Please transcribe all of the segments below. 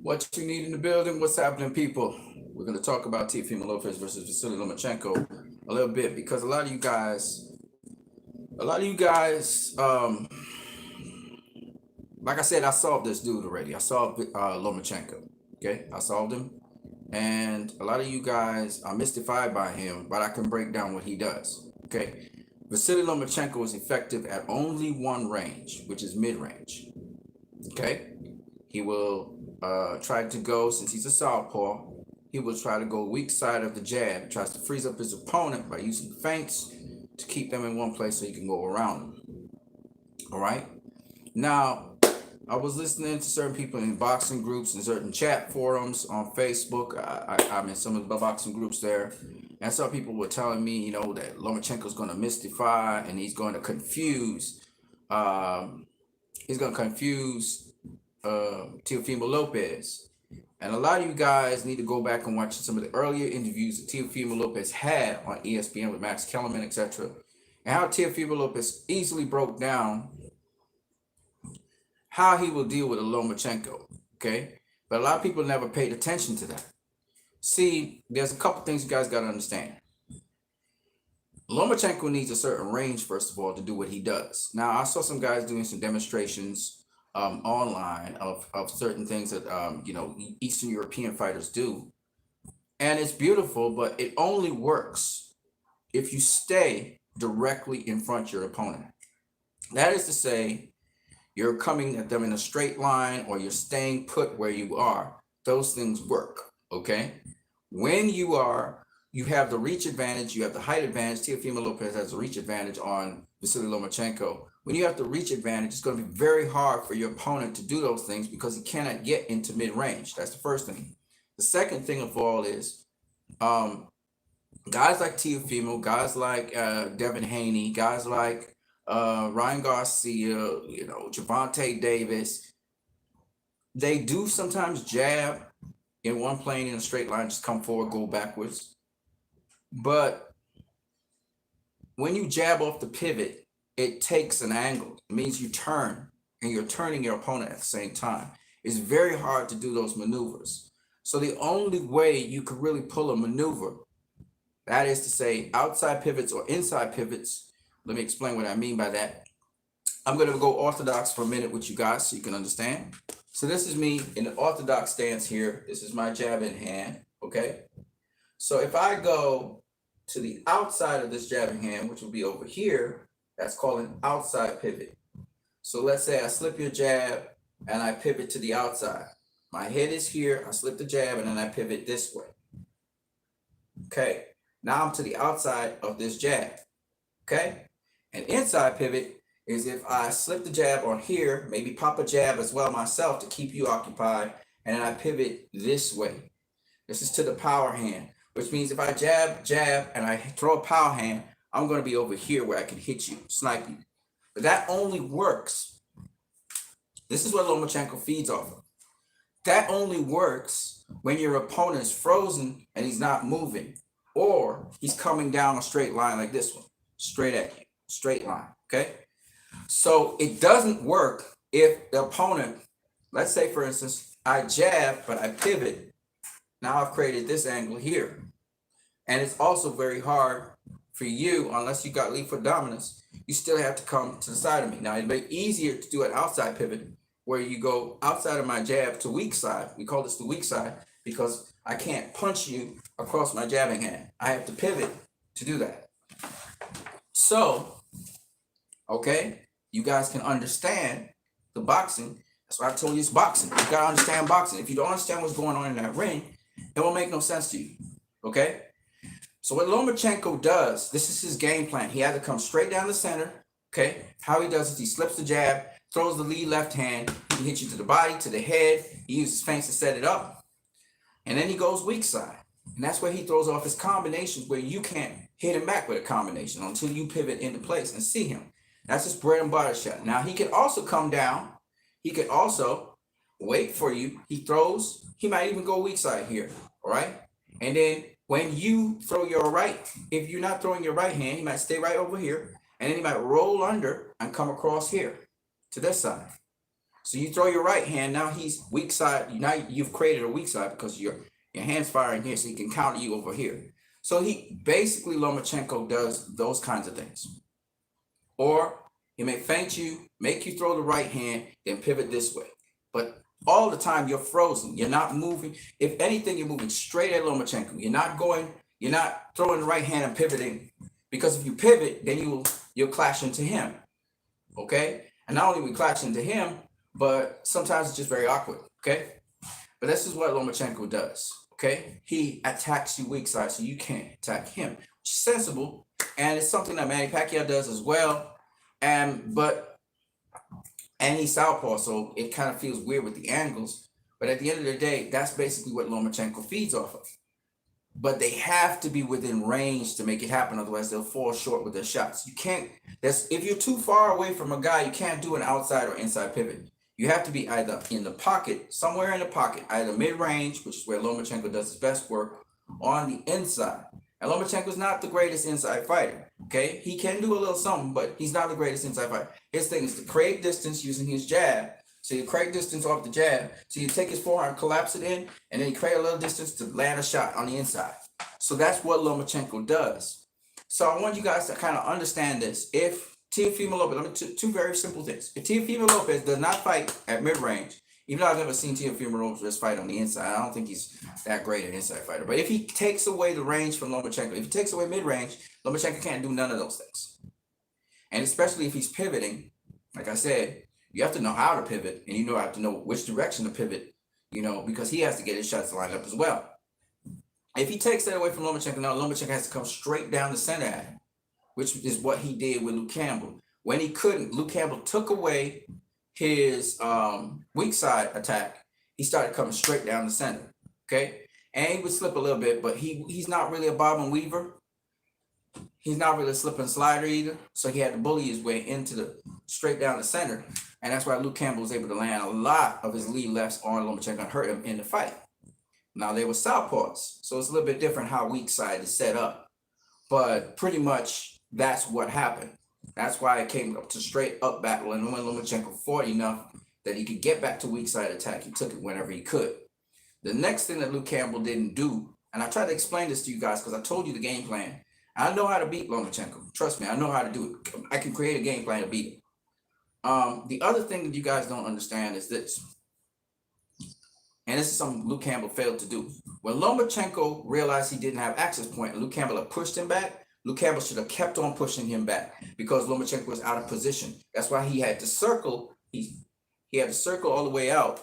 What you need in the building? What's happening, people? We're going to talk about Teofimo Lopez versus Vasily Lomachenko a little bit because a lot of you guys, like I said, I solved this dude already. I solved Lomachenko. Okay, I solved him, and a lot of you guys are mystified by him, but I can break down what he does. Okay, Vasily Lomachenko is effective at only one range, which is mid-range. Okay, he will try to go, since he's a southpaw, he will try to go weak side of the jab. He tries to freeze up his opponent by using feints to keep them in one place so he can go around them. All right. Now, I was listening to certain people in boxing groups and certain chat forums on Facebook. I'm in some of the boxing groups there. And some people were telling me, that Lomachenko's going to mystify and he's going to confuse. Teofimo Lopez. And a lot of you guys need to go back and watch some of the earlier interviews that Teofimo Lopez had on ESPN with Max Kellerman, etc. And how Teofimo Lopez easily broke down how he will deal with a Lomachenko. Okay? But a lot of people never paid attention to that. See, there's a couple things you guys got to understand. Lomachenko needs a certain range, first of all, to do what he does. Now, I saw some guys doing some demonstrations online of certain things that Eastern European fighters do, and it's beautiful, but it only works if you stay directly in front of your opponent. That is to say, you're coming at them in a straight line or you're staying put where you are. Those things work. Okay, when you have the reach advantage, you have the height advantage. Teofimo Lopez has a reach advantage on Vasily Lomachenko. When you have the reach advantage, it's going to be very hard for your opponent to do those things because he cannot get into mid-range. That's the first thing. The second thing of all is guys like Teofimo, guys like Devin Haney, guys like Ryan Garcia, Javante Davis, they do sometimes jab in one plane in a straight line, just come forward, go backwards. But when you jab off the pivot, it takes an angle. It means you turn, and you're turning your opponent at the same time. It's very hard to do those maneuvers. So the only way you could really pull a maneuver, that is to say outside pivots or inside pivots. Let me explain what I mean by that. I'm going to go orthodox for a minute with you guys so you can understand. So this is me in the orthodox stance here. This is my jab in hand, okay? So if I go to the outside of this jabbing hand, which will be over here, that's called an outside pivot. So let's say I slip your jab and I pivot to the outside. My head is here, I slip the jab, and then I pivot this way. Okay, now I'm to the outside of this jab. Okay, an inside pivot is if I slip the jab on here, maybe pop a jab as well myself to keep you occupied, and then I pivot this way. This is to the power hand, which means if I jab, and I throw a power hand, I'm going to be over here where I can hit you, snipe you. But that only works. This is what Lomachenko feeds off of. That only works when your opponent is frozen and he's not moving, or he's coming down a straight line like this one, straight at you, straight line, okay? So it doesn't work if the opponent, let's say for instance, I jab, but I pivot. Now I've created this angle here. And it's also very hard for you, unless you got lead foot dominance, you still have to come to the side of me. Now, it'd be easier to do an outside pivot where you go outside of my jab to weak side. We call this the weak side because I can't punch you across my jabbing hand. I have to pivot to do that. So, okay, you guys can understand the boxing. That's why I told you it's boxing. You got to understand boxing. If you don't understand what's going on in that ring, it won't make no sense to you, okay? So what Lomachenko does, this is his game plan. He has to come straight down the center, okay? How he does is he slips the jab, throws the lead left hand, he hits you to the body, to the head, he uses feints to set it up, and then he goes weak side. And that's where he throws off his combinations where you can't hit him back with a combination until you pivot into place and see him. That's his bread and butter shot. Now, he can also come down. He can also wait for you. He throws. He might even go weak side here, all right? And then when you throw your right, if you're not throwing your right hand, he might stay right over here, and then he might roll under and come across here to this side. So you throw your right hand. Now he's weak side. Now you've created a weak side because your hand's firing here, so he can counter you over here. So he basically, Lomachenko does those kinds of things. Or he may feint you, make you throw the right hand, then pivot this way. But all the time you're frozen. You're not moving. If anything, you're moving straight at Lomachenko. You're not throwing the right hand and pivoting. Because if you pivot, then you'll clash into him. Okay? And not only we clash into him, but sometimes it's just very awkward. Okay? But this is what Lomachenko does. Okay? He attacks you weak side, so you can't attack him. Which is sensible. And it's something that Manny Pacquiao does as well. And he's southpaw, so it kind of feels weird with the angles. But at the end of the day, that's basically what Lomachenko feeds off of. But they have to be within range to make it happen. Otherwise, they'll fall short with their shots. You can't. If you're too far away from a guy, you can't do an outside or inside pivot. You have to be either in the pocket, somewhere in the pocket, either mid-range, which is where Lomachenko does his best work, or on the inside. And Lomachenko's not the greatest inside fighter. Okay, he can do a little something, but he's not the greatest inside fighter. His thing is to create distance using his jab. So you create distance off the jab. So you take his forehand, collapse it in, and then you create a little distance to land a shot on the inside. So that's what Lomachenko does. So I want you guys to kind of understand this. If Teofimo Lopez, let me two very simple things. If Teofimo Lopez does not fight at mid-range, even though I've never seen Teofimo Lopez fight on the inside, I don't think he's that great an inside fighter. But if he takes away the range from Lomachenko, if he takes away mid-range, Lomachenko can't do none of those things. And especially if he's pivoting, like I said, you have to know how to pivot, and you have to know which direction to pivot, because he has to get his shots lined up as well. If he takes that away from Lomachenko, now Lomachenko has to come straight down the center at him, which is what he did with Luke Campbell. When he couldn't, Luke Campbell took away his weak side attack. He started coming straight down the center, okay? And he would slip a little bit, but he's not really a bob and weaver. He's not really a slip and slider either. So he had to bully his way into straight down the center. And that's why Luke Campbell was able to land a lot of his lead lefts on Lomachenko and hurt him in the fight. Now they were southpaws, so it's a little bit different how weak side is set up. But pretty much that's what happened. That's why it came up to straight up battle. And when Lomachenko fought enough that he could get back to weak side attack, he took it whenever he could. The next thing that Luke Campbell didn't do, and I tried to explain this to you guys because I told you the game plan. I know how to beat Lomachenko. Trust me, I know how to do it. I can create a game plan to beat him. The other thing that you guys don't understand is this. And this is something Luke Campbell failed to do. When Lomachenko realized he didn't have access point and Luke Campbell had pushed him back, Luke Campbell should have kept on pushing him back because Lomachenko was out of position. That's why he had to circle. He had to circle all the way out.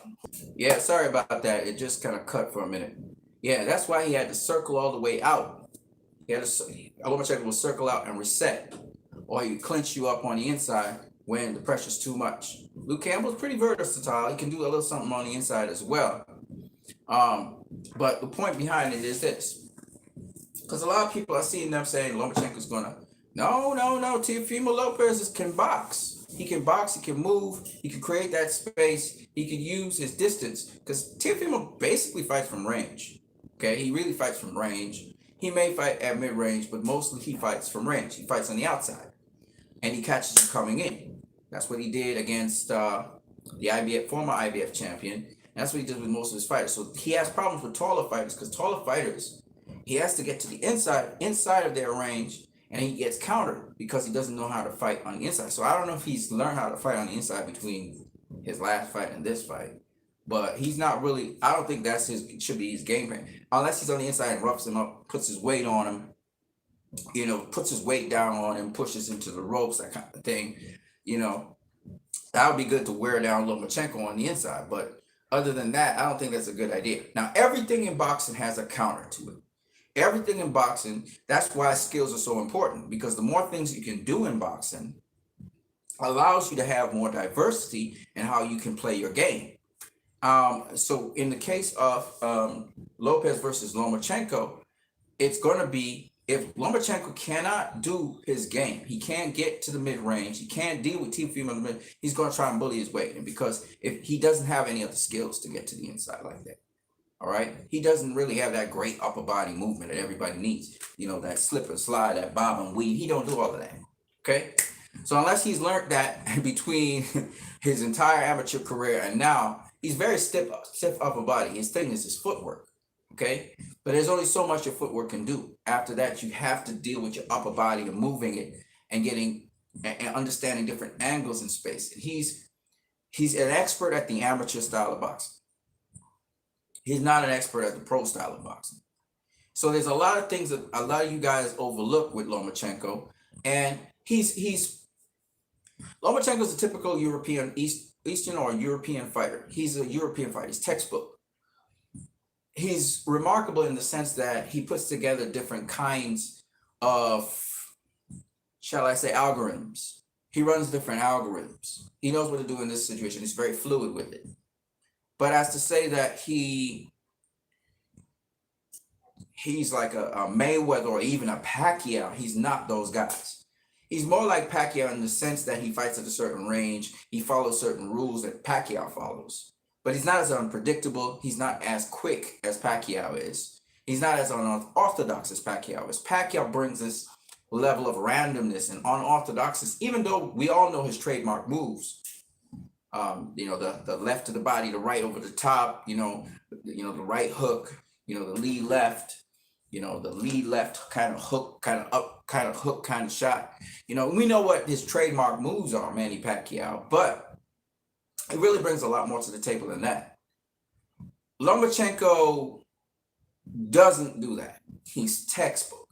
Yeah, sorry about that. It just kind of cut for a minute. Yeah, that's why he had to circle all the way out. Lomachenko will circle out and reset, or he clinch you up on the inside when the pressure's too much. Luke Campbell's pretty versatile. He can do a little something on the inside as well. But the point behind it is this. Because a lot of people are seeing them saying Lomachenko's gonna, no, Teofimo Lopez can box. He can box, he can move, he can create that space, he can use his distance. Because Teofimo basically fights from range. Okay, he really fights from range. He may fight at mid-range, but mostly he fights from range. He fights on the outside. And he catches you coming in. That's what he did against the former IBF champion. And that's what he did with most of his fighters. So he has problems with taller fighters because taller fighters, he has to get to the inside of their range, and he gets countered because he doesn't know how to fight on the inside. So I don't know if he's learned how to fight on the inside between his last fight and this fight. But he's not really, I don't think should be his game plan. Unless he's on the inside and roughs him up, puts his weight on him, puts his weight down on him, pushes him to the ropes, that kind of thing. That would be good to wear down Lomachenko on the inside. But other than that, I don't think that's a good idea. Now, everything in boxing has a counter to it. Everything in boxing, that's why skills are so important. Because the more things you can do in boxing allows you to have more diversity in how you can play your game. So in the case of Lopez versus Lomachenko, it's going to be, if Lomachenko cannot do his game, he can't get to the mid-range, he can't deal with Teofimo in the mid, he's going to try and bully his way in because if he doesn't have any other skills to get to the inside like that. All right, he doesn't really have that great upper body movement that everybody needs. That slip and slide, that bob and weave. He don't do all of that. Okay, So unless he's learned that between his entire amateur career and now, he's very stiff upper body. His thing is his footwork. Okay. But there's only so much your footwork can do. After that, you have to deal with your upper body and moving it and getting and understanding different angles in space. And he's an expert at the amateur style of boxing. He's not an expert at the pro style of boxing. So there's a lot of things that a lot of you guys overlook with Lomachenko, and he's Lomachenko is a typical European Eastern or European fighter. He's a European fighter. He's textbook. He's remarkable in the sense that he puts together different kinds of, shall I say, algorithms. He runs different algorithms. He knows what to do in this situation. He's very fluid with it. But as to say that he's like a Mayweather or even a Pacquiao, he's not those guys. He's more like Pacquiao in the sense that he fights at a certain range. He follows certain rules that Pacquiao follows. But he's not as unpredictable. He's not as quick as Pacquiao is. He's not as unorthodox as Pacquiao is. Pacquiao brings this level of randomness and unorthodoxness, even though we all know his trademark moves. The left to the body, the right over the top, the right hook, the lead left, the lead left kind of hook, kind of up, kind of hook, kind of shot. We know what his trademark moves are, Manny Pacquiao, but it really brings a lot more to the table than that. Lomachenko doesn't do that. He's textbook,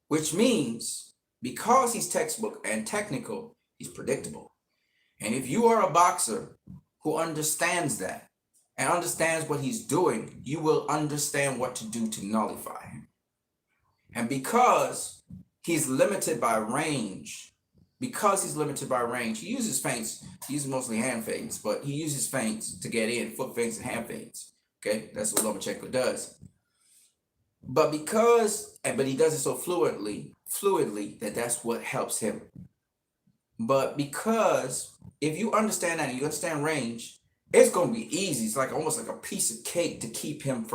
which means because he's textbook and technical, he's predictable. And if you are a boxer who understands that and understands what he's doing, you will understand what to do to nullify him. And because he's limited by range, he uses feints. He uses mostly hand feints, but he uses feints to get in, foot feints and hand feints. Okay, that's what Lomachenko does. But he does it so fluidly that's what helps him. But because if you understand that and you understand range, it's gonna be easy. It's like almost like a piece of cake to keep him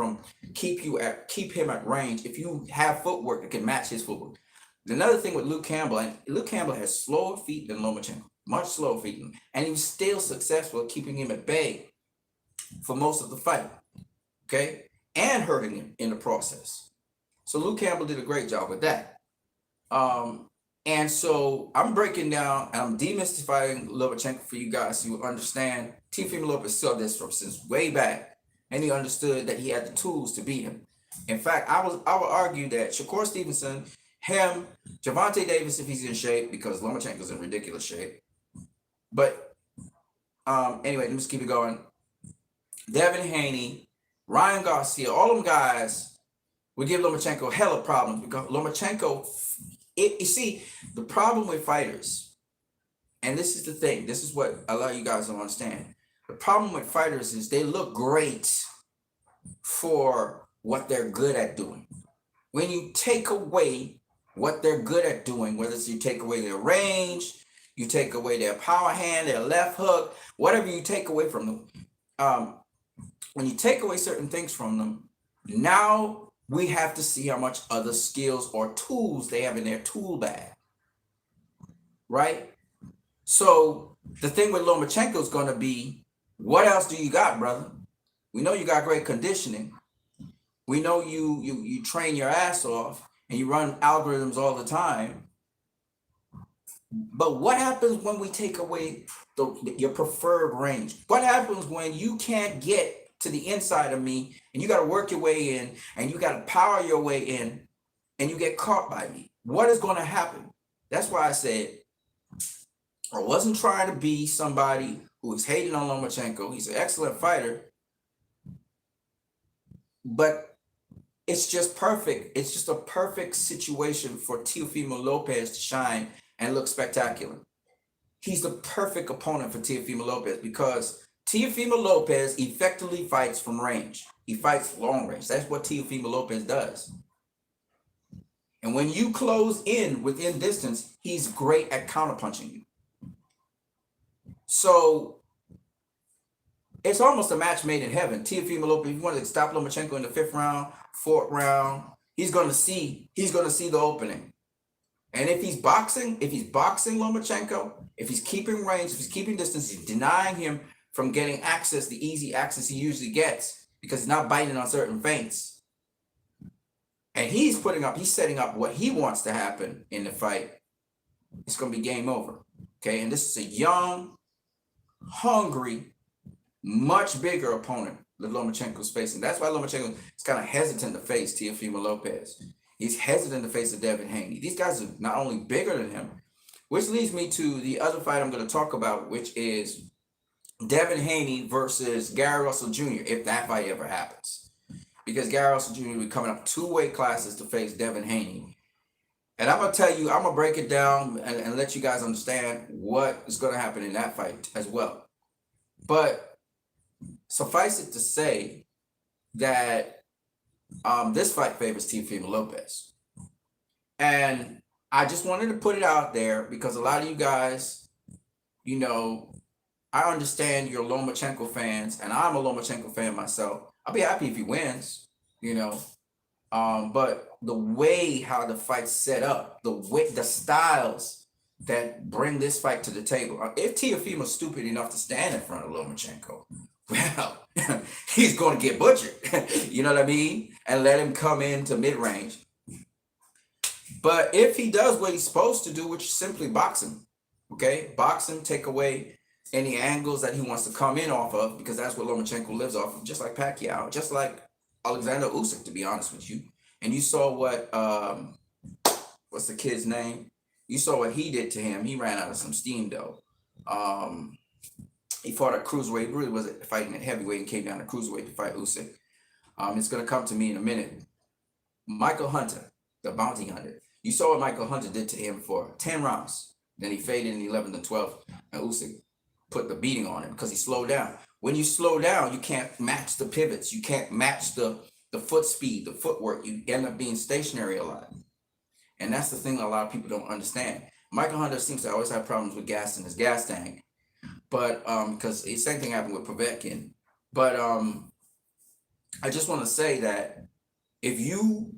at range if you have footwork that can match his footwork. Another thing with Luke Campbell, and Luke Campbell has slower feet than Lomachenko, much slower feet, and he was still successful at keeping him at bay for most of the fight, okay, and hurting him in the process. So Luke Campbell did a great job with that. And so I'm breaking down and I'm demystifying Lomachenko for you guys so you understand. Teofimo Lopez saw this from since way back, and he understood that he had the tools to beat him. In fact, I would argue that Shakur Stevenson, him, Gervonta Davis, if he's in shape, because Lomachenko's in ridiculous shape. But anyway, let's keep it going. Devin Haney, Ryan Garcia, all them guys would give Lomachenko hella problems because Lomachenko, you see, the problem with fighters, and this is the thing, this is what a lot of you guys don't understand. The problem with fighters is they look great for what they're good at doing. When you take away what they're good at doing, whether it's you take away their range, you take away their power hand, their left hook, whatever you take away from them, when you take away certain things from them, now we have to see how much other skills or tools they have in their tool bag, right? So the thing with Lomachenko is going to be, what else do you got, brother? We know you got great conditioning. We know you train your ass off and you run algorithms all the time. But what happens when we take away your preferred range? What happens when you can't get to the inside of me and you got to work your way in and you got to power your way in and you get caught by me? What is going to happen? That's why I said I wasn't trying to be somebody who is hating on Lomachenko. He's an excellent fighter, but it's just perfect. It's just a perfect situation for Teofimo Lopez to shine and look spectacular. He's the perfect opponent for Teofimo Lopez because Teofimo Lopez effectively fights from range. He fights long range. That's what Teofimo Lopez does. And when you close in within distance, he's great at counterpunching you. So it's almost a match made in heaven. Teofimo Lopez, if you want to stop Lomachenko in the 5th round, 4th round, he's going to see the opening. And if he's boxing Lomachenko, if he's keeping range, if he's keeping distance, he's denying him from getting access, the easy access he usually gets, because he's not biting on certain feints. And he's setting up what he wants to happen in the fight. It's going to be game over. Okay. And this is a young, hungry, much bigger opponent that Lomachenko's facing. That's why Lomachenko is kind of hesitant to face Teofimo Lopez. He's hesitant to face Devin Haney. These guys are not only bigger than him, which leads me to the other fight I'm going to talk about, which is Devin Haney versus Gary Russell Jr., if that fight ever happens. Because Gary Russell Jr. will be coming up 2 weight classes to face Devin Haney. And I'm going to tell you, I'm going to break it down and let you guys understand what is going to happen in that fight as well. But suffice it to say that this fight favors Teofimo Lopez. And I just wanted to put it out there because a lot of you guys, I understand you're Lomachenko fans, and I'm a Lomachenko fan myself. I'll be happy if he wins, but the way how the fight's set up, the styles that bring this fight to the table. If Teofimo's stupid enough to stand in front of Lomachenko, well, he's going to get butchered. You know what I mean? And let him come into mid-range. But if he does what he's supposed to do, which is simply box him, okay? Box him, take away any angles that he wants to come in off of, because that's what Lomachenko lives off of, just like Pacquiao, just like Alexander Usyk, to be honest with you. And you saw what, what's the kid's name? You saw what he did to him. He ran out of some steam, though. He fought at cruiserweight. He really wasn't fighting at heavyweight and came down to cruiserweight to fight Usyk. It's going to come to me in a minute. Michael Hunter, the bounty hunter. You saw what Michael Hunter did to him for 10 rounds. Then he faded in the 11th and 12th. And Usyk put the beating on him because he slowed down. When you slow down, you can't match the pivots. You can't match the foot speed, the footwork. You end up being stationary a lot. And that's the thing that a lot of people don't understand. Michael Hunter seems to always have problems with gas in his gas tank. But because the same thing happened with Povetkin. But I just want to say that if you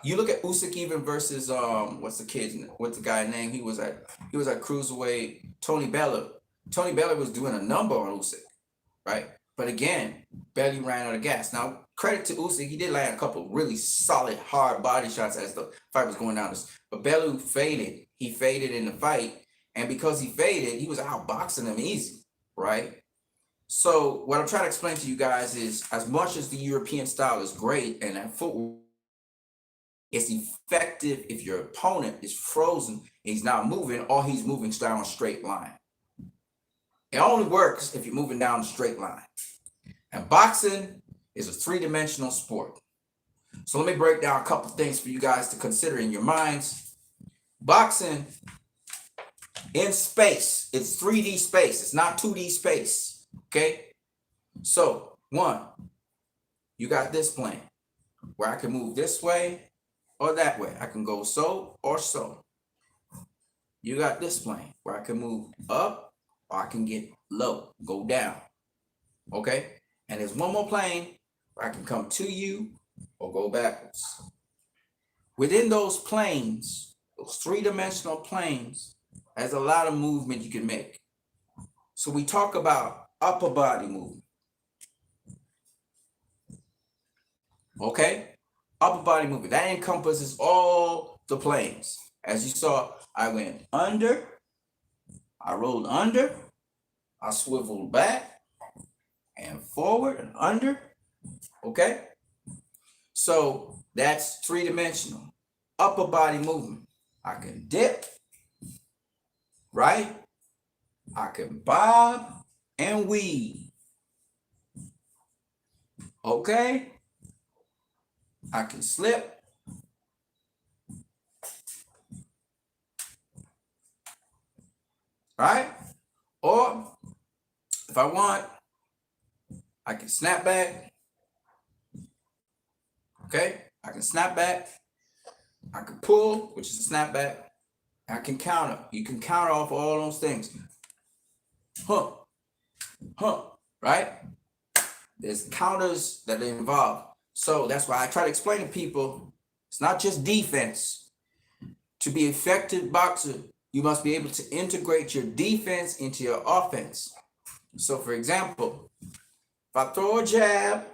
look at Usyk even versus what's the guy's name? He was at cruiserweight, Tony Bella. Tony Bella was doing a number on Usyk, right? But again, Belly ran out of gas. Now, credit to Usyk, he did land a couple really solid, hard body shots as the fight was going down. But Bellew faded. He faded in the fight. And because he faded, he was outboxing him easy, right? So what I'm trying to explain to you guys is, as much as the European style is great and that footwork is effective if your opponent is frozen, he's not moving, or he's moving down a straight line. It only works if you're moving down a straight line. And boxing is a 3-dimensional sport. So let me break down a couple things for you guys to consider in your minds. Boxing in space, it's 3D space. It's not 2D space, okay? So, 1, you got this plane where I can move this way or that way. I can go so or so. You got this plane where I can move up or I can get low, go down, okay? And there's one more plane where I can come to you or go backwards. Within those planes, those 3-dimensional planes, there's a lot of movement you can make. So we talk about upper body movement. Okay? Upper body movement. That encompasses all the planes. As you saw, I went under, I rolled under, I swiveled back and forward and under. Okay? So that's 3-dimensional. Upper body movement. I can dip, right? I can bob and weave. Okay? I can slip. Right? Or if I want, I can snap back. Okay? I can snap back. I can pull, which is a snapback. I can counter. You can counter off all those things. Right? There's counters that are involved. So that's why I try to explain to people, it's not just defense. To be an effective boxer, you must be able to integrate your defense into your offense. So, for example, if I throw a jab,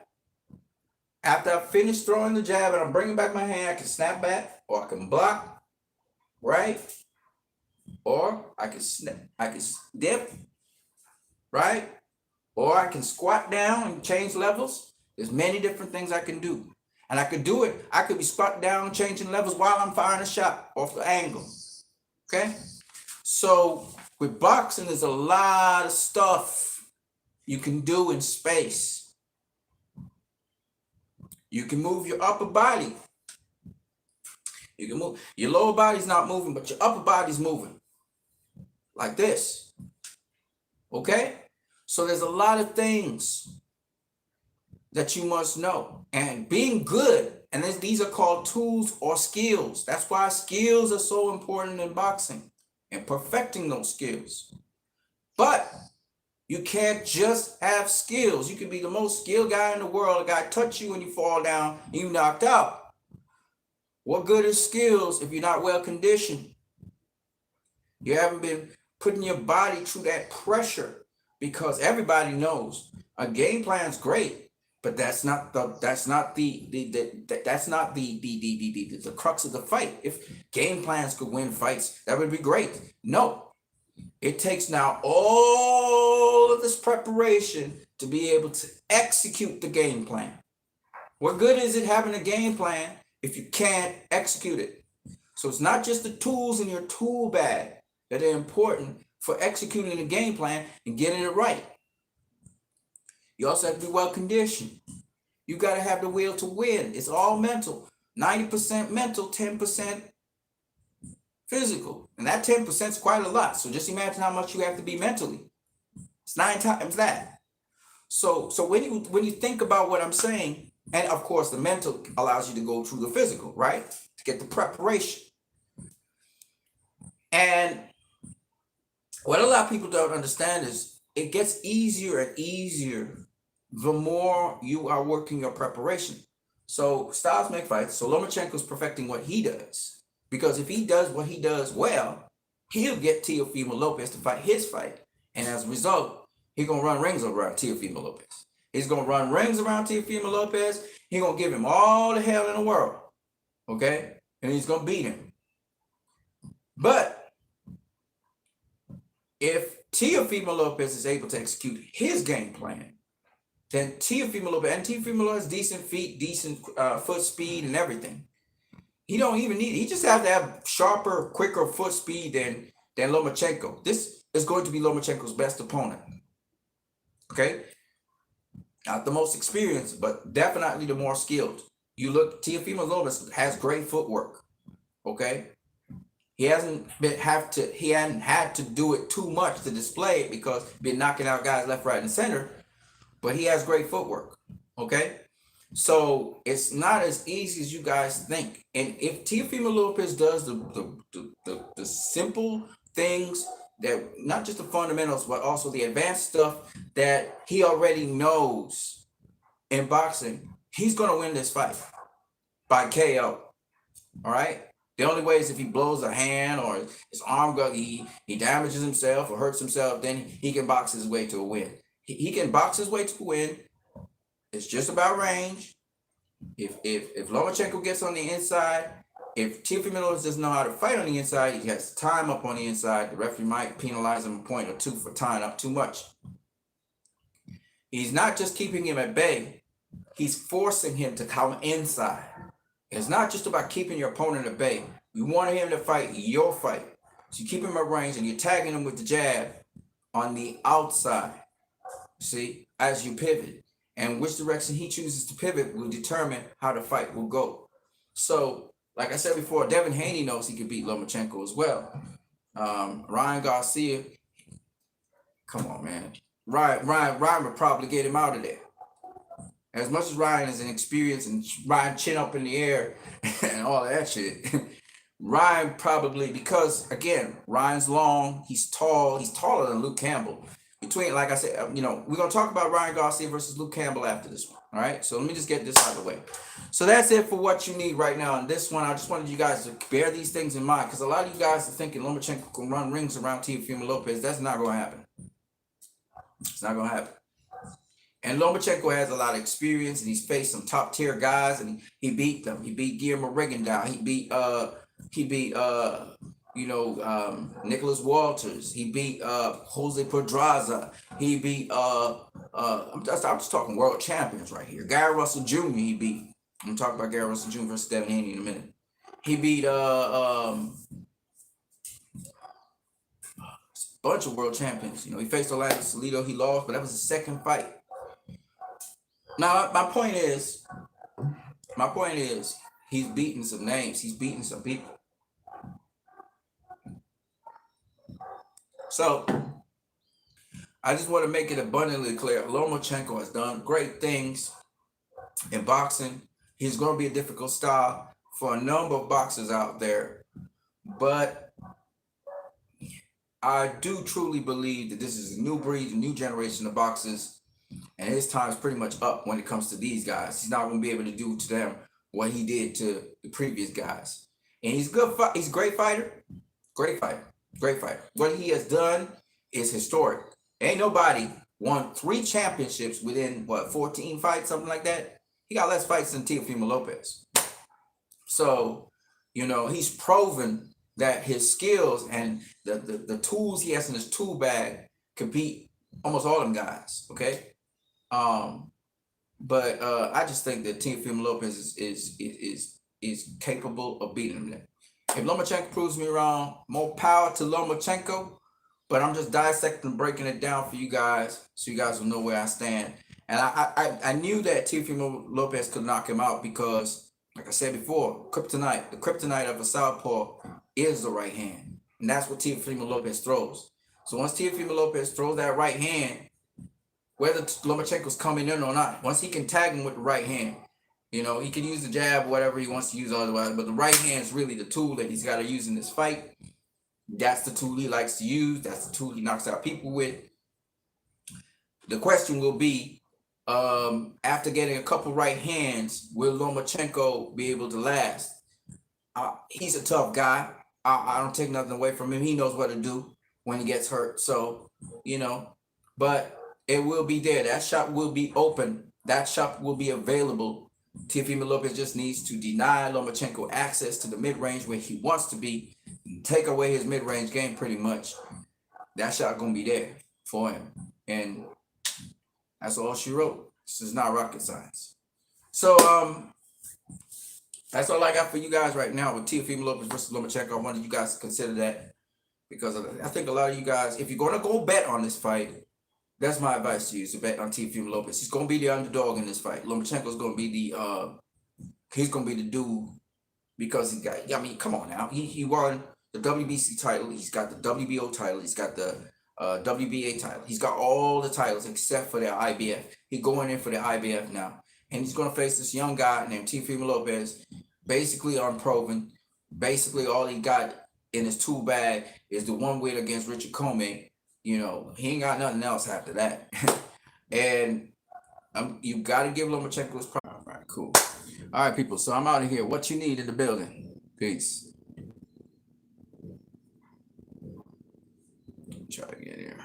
after I finish throwing the jab and I'm bringing back my hand, I can snap back, or I can block, right? Or I can dip, right? Or I can squat down and change levels. There's many different things I can do. And I could do it. I could be squat down, changing levels while I'm firing a shot off the angle. Okay? So with boxing, there's a lot of stuff you can do in space. You can move your upper body. You can move. Your lower body's not moving, but your upper body's moving. Like this. Okay? So there's a lot of things that you must know. And being good, and these are called tools or skills. That's why skills are so important in boxing and perfecting those skills. But you can't just have skills. You can be the most skilled guy in the world. A guy touch you and you fall down and you knocked out. What good is skills if you're not well conditioned? You haven't been putting your body through that pressure, because everybody knows a game plan is great, but that's not the crux of the fight. If game plans could win fights, that would be great. No, it takes now all of this preparation to be able to execute the game plan. What good is it having a game plan if you can't execute it? So it's not just the tools in your tool bag that are important for executing the game plan and getting it right. You also have to be well conditioned. You got to have the will to win. It's all mental. 90% mental, 10% physical. And that 10% is quite a lot. So just imagine how much you have to be mentally. It's 9 times that. So when you think about what I'm saying, and of course the mental allows you to go through the physical, right? To get the preparation. And what a lot of people don't understand is it gets easier and easier the more you are working your preparation. So styles make fights. So Lomachenko is perfecting what he does. Because if he does what he does well, he'll get Teofimo Lopez to fight his fight. And as a result, he's going to run rings around Teofimo Lopez. He's going to run rings around Teofimo Lopez. He's going to give him all the hell in the world. Okay? And he's going to beat him. But if Teofimo Lopez is able to execute his game plan, then Teofimo Lopez has decent feet, decent foot speed and everything. He don't even need it. He just has to have sharper, quicker foot speed than Lomachenko. This is going to be Lomachenko's best opponent. Okay? Not the most experienced, but definitely the more skilled. You look, Teofimo Lopez has great footwork. Okay? He hadn't had to do it too much to display it because he's been knocking out guys left, right, and center. But he has great footwork. Okay? So it's not as easy as you guys think. And if Teofimo Lopez does the simple things, that not just the fundamentals, but also the advanced stuff that he already knows in boxing, he's going to win this fight by KO. All right? The only way is if he blows a hand or his arm goes, he damages himself or hurts himself, then he can box his way to a win. He can box his way to a win. It's just about range. If Lomachenko gets on the inside, if Teofimo Lopez doesn't know how to fight on the inside, he has time up on the inside. The referee might penalize him a point or two for tying up too much. He's not just keeping him at bay. He's forcing him to come inside. It's not just about keeping your opponent at bay. You want him to fight your fight. So you keep him at range and you're tagging him with the jab on the outside. See, as you pivot. And which direction he chooses to pivot will determine how the fight will go. So, like I said before, Devin Haney knows he can beat Lomachenko as well. Ryan Garcia, come on, man. Ryan would probably get him out of there. As much as Ryan is inexperienced and Ryan chin up in the air and all that shit, Ryan probably, because again, Ryan's long, he's tall, he's taller than Luke Campbell. between, like I said, we're gonna talk about Ryan Garcia versus Luke Campbell after this one. All right. So let me just get this out of the way. So that's it for what you need right now. And this one, I just wanted you guys to bear these things in mind, because a lot of you guys are thinking Lomachenko can run rings around Teofimo Lopez. That's not gonna happen. It's not gonna happen. And Lomachenko has a lot of experience, and he's faced some top tier guys, and he beat them. He beat Guillermo Rigondeaux. He beat Nicholas Walters. He beat Jose Pedraza. He beat I'm just talking world champions right here. Gary Russell Jr. he beat. I'm talking about Gary Russell Jr. versus Devin Haney in a minute. He beat a bunch of world champions. He faced Orlando Salido. He lost, but that was his second fight. Now, my point is, he's beating some names. He's beating some people. So, I just want to make it abundantly clear. Lomachenko has done great things in boxing. He's going to be a difficult style for a number of boxers out there. But I do truly believe that this is a new breed, a new generation of boxers. And his time is pretty much up when it comes to these guys. He's not going to be able to do to them what he did to the previous guys. And he's good. He's a great fighter. Great fighter. Great fighter. What he has done is historic. Ain't nobody won 3 championships within 14 fights, something like that. He got less fights than Teofimo Lopez. So, he's proven that his skills and the tools he has in his tool bag can beat almost all them guys. Okay. But I just think that Teofimo Lopez is capable of beating him. If Lomachenko proves me wrong, more power to Lomachenko. But I'm just dissecting and breaking it down for you guys, so you guys will know where I stand. And I knew that Teofimo Lopez could knock him out because, like I said before, the kryptonite of a southpaw is the right hand, and that's what Teofimo Lopez throws. So once Teofimo Lopez throws that right hand, whether Lomachenko's coming in or not, once he can tag him with the right hand, he can use the jab, whatever he wants to use otherwise, but the right hand is really the tool that he's got to use in this fight. That's the tool he likes to use. That's the tool he knocks out people with. The question will be, after getting a couple right hands, will Lomachenko be able to last? He's a tough guy. I don't take nothing away from him. He knows what to do when he gets hurt. So, but it will be there. That shot will be open. That shot will be available. Teofimo Lopez just needs to deny Lomachenko access to the mid-range where he wants to be, take away his mid-range game pretty much. That shot gonna be there for him. And that's all she wrote. This is not rocket science. So that's all I got for you guys right now with Teofimo Lopez versus Lomachenko. I wanted you guys to consider that, because I think a lot of you guys, if you're gonna go bet on this fight, that's my advice to you, to bet on Teofimo Lopez. He's gonna be the underdog in this fight. Lomachenko's gonna be he's gonna be the dude, because he got, come on now. He won the WBC title, he's got the WBO title, he's got the WBA title. He's got all the titles except for the IBF. He's going in for the IBF now. And he's gonna face this young guy named Teofimo Lopez, basically unproven. Basically all he got in his tool bag is the one win against Richard Comey. He ain't got nothing else after that. And you got to give Lomachenko his pride. All right, cool. All right, people. So I'm out of here. What you need in the building. Peace. Try to get here.